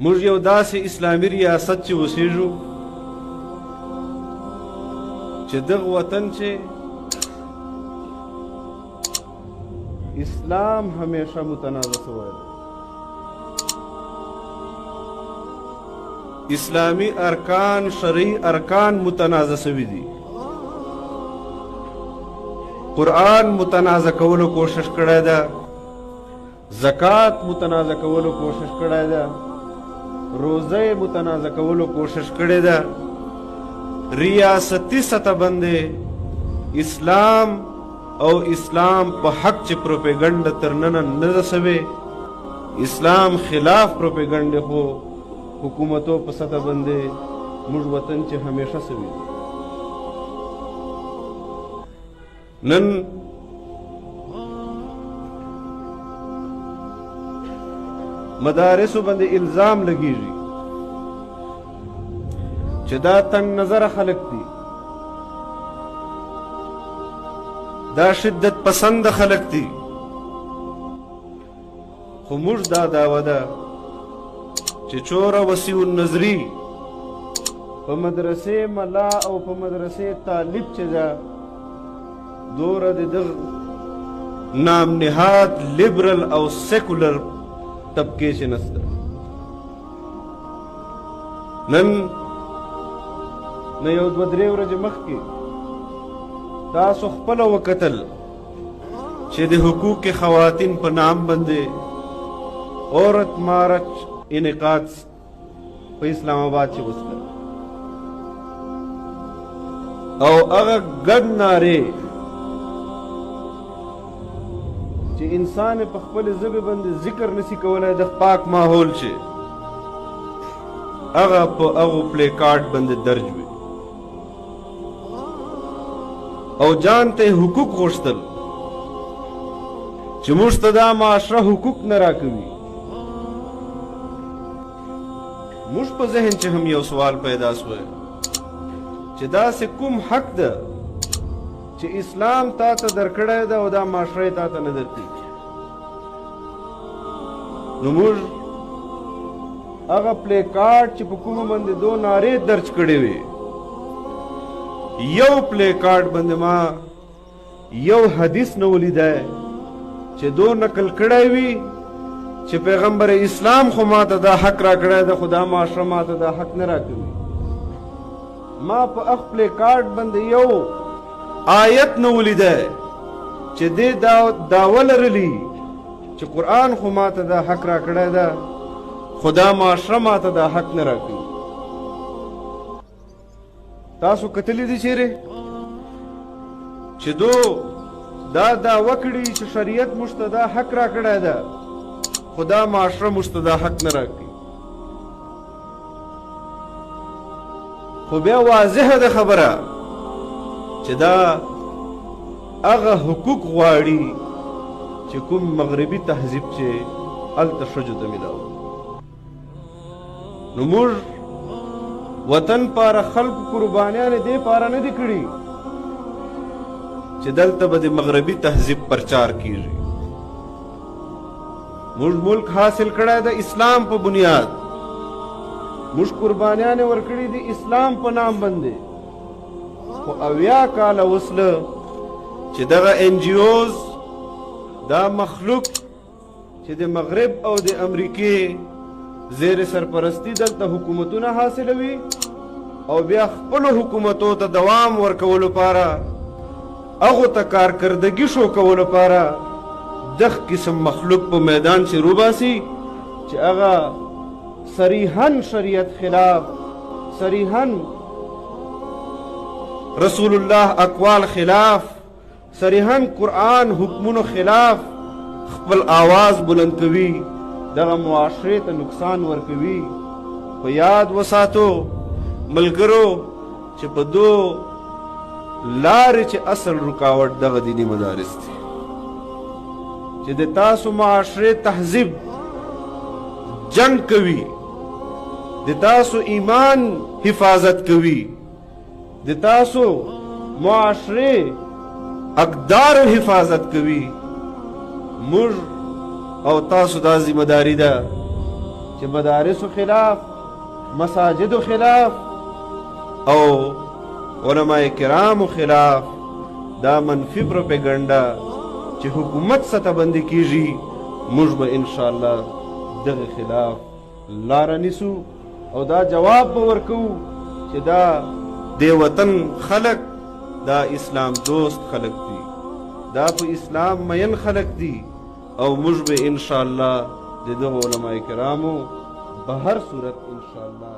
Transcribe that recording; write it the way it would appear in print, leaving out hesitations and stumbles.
موږ یو داسې اسلامي ریاست چې اوسېږو چې دغه وطن چې اسلام همیشه متنازع شوی دی. اسلامی ارکان شرعي ارکان متنازع شوي دي. قرآن متنازع کولو کوشش کړی ده، زکات متنازع کولو کوشش کړی ده، روزه متنازع کولو کوشش کړی ده. ریاستی سطح باندې اسلام او اسلام په حق چې پروپیګنډه تر ننه نه ده سوې، اسلام خلاف پروپیګنډې خو حکومتو په سطح باندې موږ وطن چې همیشه سوي. نن مدارسو باندې الزام لګیږي چې دا تنگ نظر خلق دي، دا شدت پسند خلق دي. خو موږ دا دعوه ده چې چوره وسیع النظري په مدرسې ملا او په مدرسې طالب چې ده دوره د دغه نام نهاد لیبرل او سیکولر طبقې چې نسته. نن نه یو دوه درې ورځې مخکې تاسو خپله وکتل چې د حقوق خواتین په نام باندې عورت مارچ انعقاد په اسلام آباد چې وسله او هغه ګډ نارې چې انسان په خپل ژبې باندې ذکر نسی کولای د پاک ماحول چې هغه په هغو پلی کارډ باندې درج وي او ځان ته حقوق غوښتل چې موږ ته دا معاشره حقوق نه راکوي. موږ په ذهن چې هم یو سوال پیدا سوی چې داسې کوم حق ده چې اسلام تا ته درکړی ده او دا معاشره تا ته نه درکوي. نو موږ هغه پلی کارډ چې په کومه باندې دو نارې درج کړې وې، یو پلی کارډ باندې ما یو حدیث نه ولیدی چې دو نقل کړی وي چې پیغمبر اسلام خو ما ته دا حق را کړی ده، خو دا معاشره ما ته دا حق نه راکوي. ما په اخ پلی کارډ باندې یو آیت نه ولیدی چې دې دعوه لرلي چې قرآن خو ما ته دا حق را کړی ده، خو دا معاشره ما ته دا حق نه راکوي. تاسو کتلی دي چیرې چې دو دا دعوه کړي چې شریعت موږ ته دا حق را کړی ده، خو دا معاشره موږ ته دا حق نه راکوي. خو بیا واضحه ده خبره چې دا هغه حقوق غواړي چې کوم مغربي تهذیب چې هلته ښځو ته میلاو. نو موږ وطن پاره خلکو قربانیانې دې پاره نه دي کړي چې دلته به د مغربي تهذیب پرچار کیږي. موږ ملک حاصل کړی د اسلام په بنیاد، موږ قربانیانې ورکړي دي اسلام په نام باندې. خو 80 کاله وسله چې دغه NGOs دا مخلوق چې د مغرب او د امریکې زیر سرپرستی دلته حکومتونه حاصلوي او بیا خپلو حکومتو ته دوام ورکولو لپاره هغو ته کارکردګي شو کولو لپاره دغه قسم مخلوق په میدان چې روباسي چې هغه صریحاً شریعت خلاف، صریحاً رسول الله اقوال خلاف، صریحاً قرآن حکمونو خلاف خپل آواز بلند کوي، دغه معاشرې ته نقصان ورکوي. په یاد وساتو ملګرو چې په دو لارې چې اصل رکاوټ دغه دیني مدارس دي چې د تاسو معاشرې تهذیب جنگ کوي، د تاسو ایمان حفاظت کوي، د تاسو معاشرې اقدار حفاظت کوي. موږ او تاسو دا ذمہ داری ده چې مدارسو خلاف، مساجدو خلاف او علماء کرامو خلاف دا منفی پروپیګنډا چې حکومت سطح باندې کیږي، موږ به انشاءالله دغه خلاف لاره نیسو او دا جواب به ورکوو چې دا د وطن خلک دا اسلام دوست خلک دي، دا په اسلام مین خلک دي او موږ به انشاءالله د دغو علماء کرامو په هر صورت انشاءالله